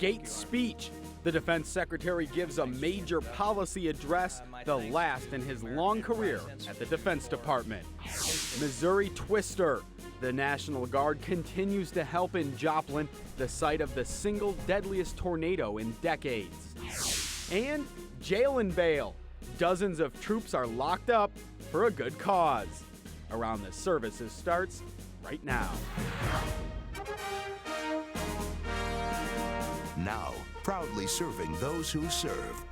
Gates speech. The defense secretary gives a major policy address, the last in his long career at the Defense Department. Missouri twister. The National Guard continues to help in Joplin, the site of the single deadliest tornado in decades. And jail and bail. Dozens of troops are locked up for a good cause. Around the Services starts right now. Now, proudly serving those who serve.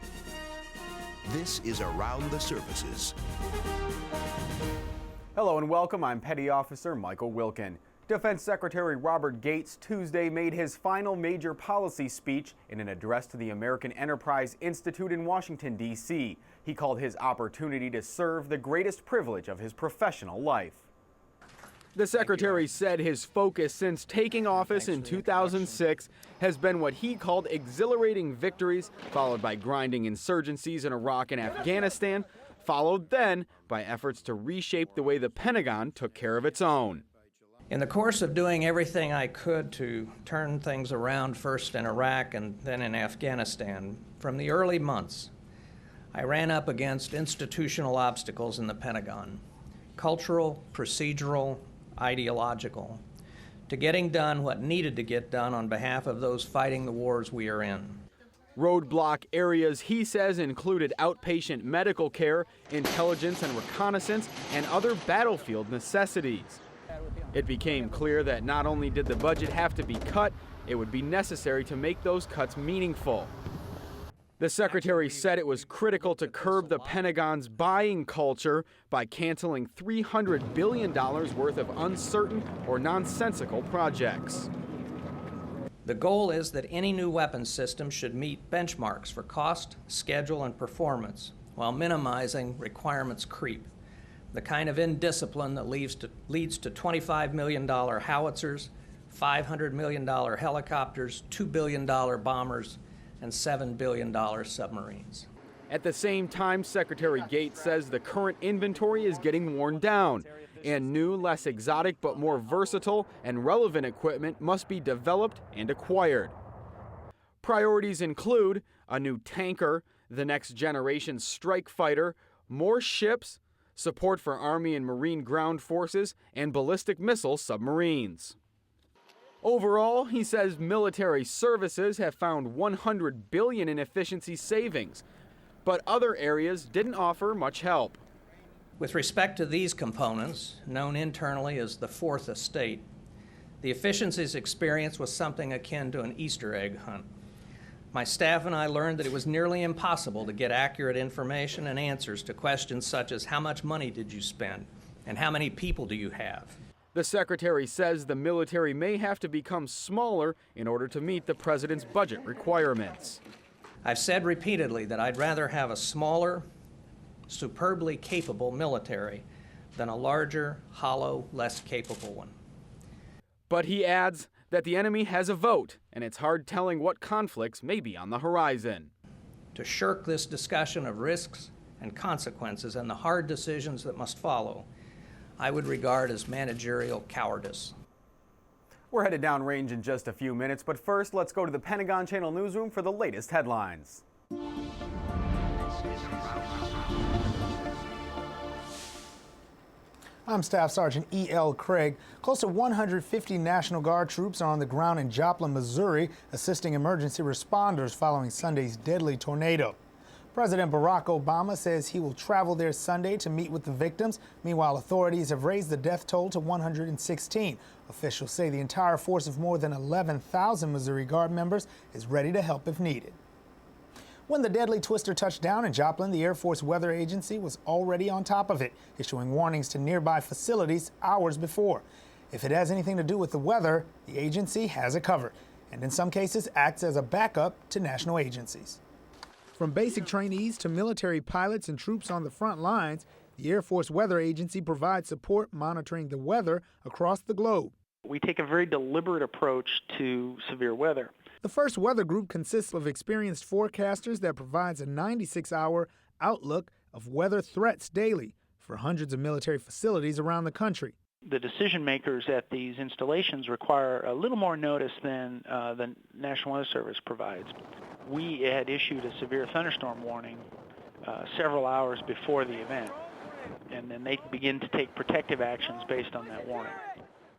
This is Around the Services. Hello and welcome. I'm Petty Officer Michael Wilkin. Defense Secretary Robert Gates Tuesday made his final major policy speech in an address to the American Enterprise Institute in Washington, D.C. He called his opportunity to serve the greatest privilege of his professional life. The secretary said his focus since taking office in 2006 has been what he called exhilarating victories, followed by grinding insurgencies in Iraq and Afghanistan, followed then by efforts to reshape the way the Pentagon took care of its own. In the course of doing everything I could to turn things around, first in Iraq and then in Afghanistan, from the early months, I ran up against institutional obstacles in the Pentagon, cultural, procedural, ideological, to getting done what needed to get done on behalf of those fighting the wars we are in. Roadblock areas, he says, included outpatient medical care, intelligence and reconnaissance, and other battlefield necessities. It became clear that not only did the budget have to be cut, it would be necessary to make those cuts meaningful. The secretary said it was critical to curb the Pentagon's buying culture by canceling $300 billion worth of uncertain or nonsensical projects. The goal is that any new weapons system should meet benchmarks for cost, schedule, and performance while minimizing requirements creep. The kind of indiscipline that leads to $25 million howitzers, $500 million helicopters, $2 billion bombers, and $7 billion submarines. At the same time, Secretary Gates says the current inventory is getting worn down, and new, less exotic but more versatile and relevant equipment must be developed and acquired. Priorities include a new tanker, the next generation strike fighter, more ships, support for Army and Marine ground forces, and ballistic missile submarines. Overall, he says military services have found $100 billion in efficiency savings, but other areas didn't offer much help. With respect to these components, known internally as the fourth estate, the efficiencies experience was something akin to an Easter egg hunt. My staff and I learned that it was nearly impossible to get accurate information and answers to questions such as how much money did you spend and how many people do you have? The secretary says the military may have to become smaller in order to meet the president's budget requirements. I've said repeatedly that I'd rather have a smaller, superbly capable military than a larger, hollow, less capable one. But he adds that the enemy has a vote, and it's hard telling what conflicts may be on the horizon. To shirk this discussion of risks and consequences and the hard decisions that must follow, I would regard as managerial cowardice. We're headed downrange in just a few minutes, but first let's go to the Pentagon Channel newsroom for the latest headlines. I'm Staff Sergeant E.L. Craig. Close to 150 National Guard troops are on the ground in Joplin, Missouri, assisting emergency responders following Sunday's deadly tornado. President Barack Obama says he will travel there Sunday to meet with the victims. Meanwhile, authorities have raised the death toll to 116. Officials say the entire force of more than 11,000 Missouri Guard members is ready to help if needed. When the deadly twister touched down in Joplin, the Air Force Weather Agency was already on top of it, issuing warnings to nearby facilities hours before. If it has anything to do with the weather, the agency has it covered, and in some cases acts as a backup to national agencies. From basic trainees to military pilots and troops on the front lines, the Air Force Weather Agency provides support monitoring the weather across the globe. We take a very deliberate approach to severe weather. The first weather group consists of experienced forecasters that provides a 96-hour outlook of weather threats daily for hundreds of military facilities around the country. The decision makers at these installations require a little more notice than the National Weather Service provides. We had issued a severe thunderstorm warning several hours before the event, and then they begin to take protective actions based on that warning.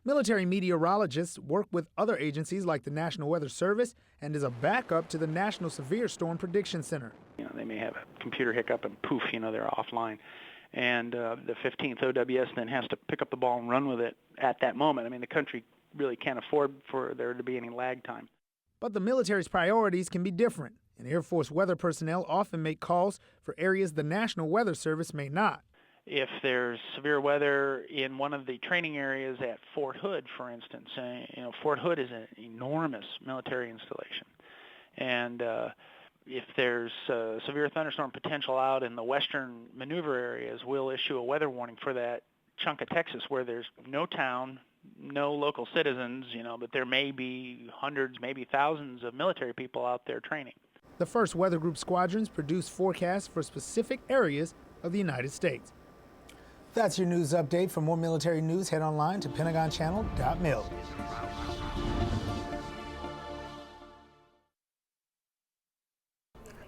Military meteorologists work with other agencies like the National Weather Service and is a backup to the National Severe Storm Prediction Center. They may have a computer hiccup and poof, they're offline. And the 15th OWS then has to pick up the ball and run with it at that moment. The country really can't afford for there to be any lag time. But the military's priorities can be different, and Air Force weather personnel often make calls for areas the National Weather Service may not. If there's severe weather in one of the training areas at Fort Hood, for instance, Fort Hood is an enormous military installation. And if there's severe thunderstorm potential out in the western maneuver areas, we'll issue a weather warning for that chunk of Texas where there's no town, no local citizens, but there may be hundreds, maybe thousands of military people out there training. The 1st Weather Group squadrons produce forecasts for specific areas of the United States. That's your news update. For more military news, head online to PentagonChannel.mil.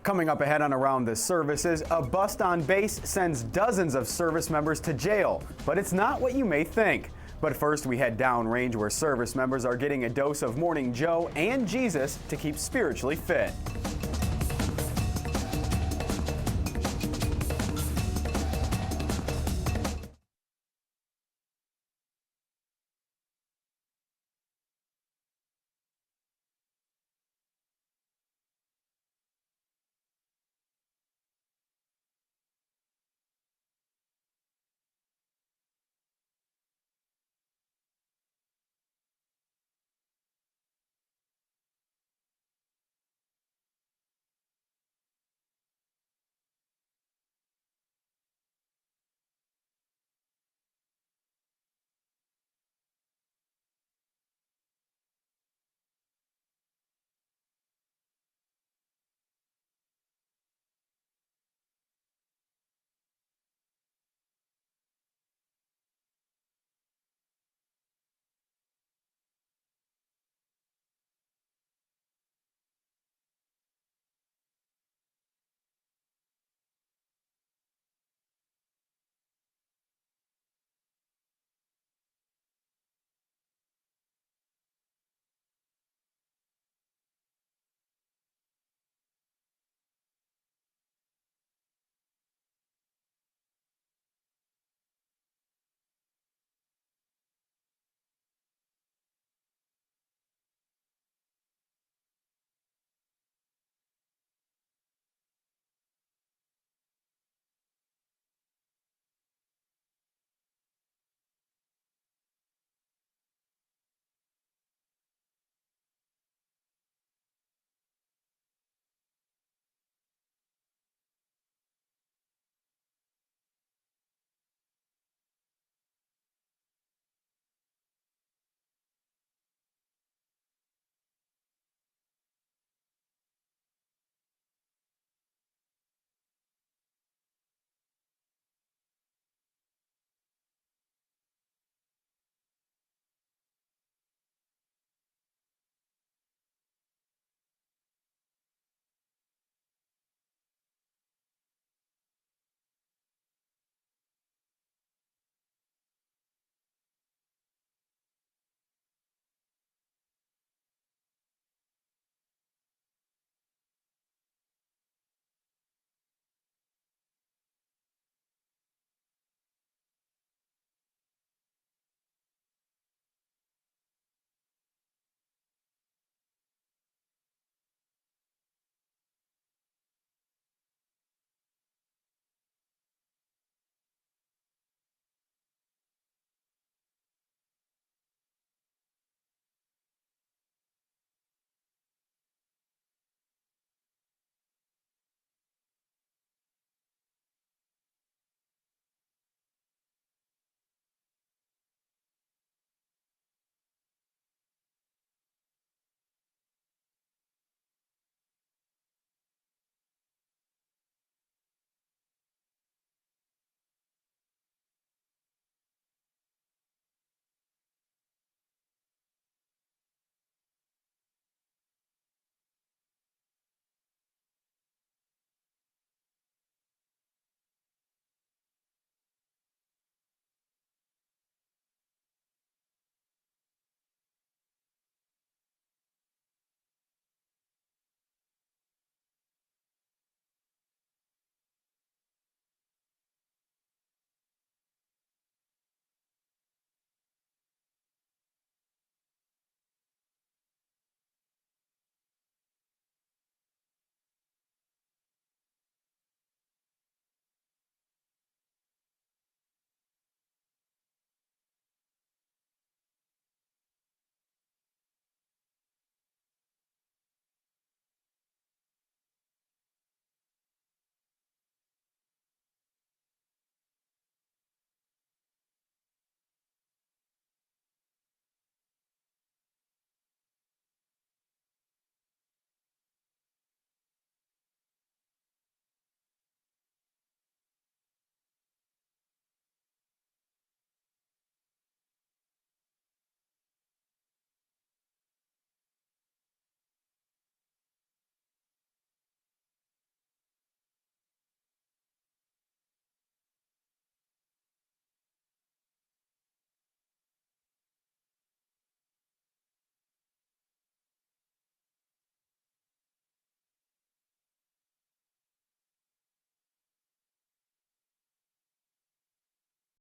Coming up ahead on Around the Services, a bust on base sends dozens of service members to jail, but it's not what you may think. But first, we head downrange where service members are getting a dose of Morning Joe and Jesus to keep spiritually fit.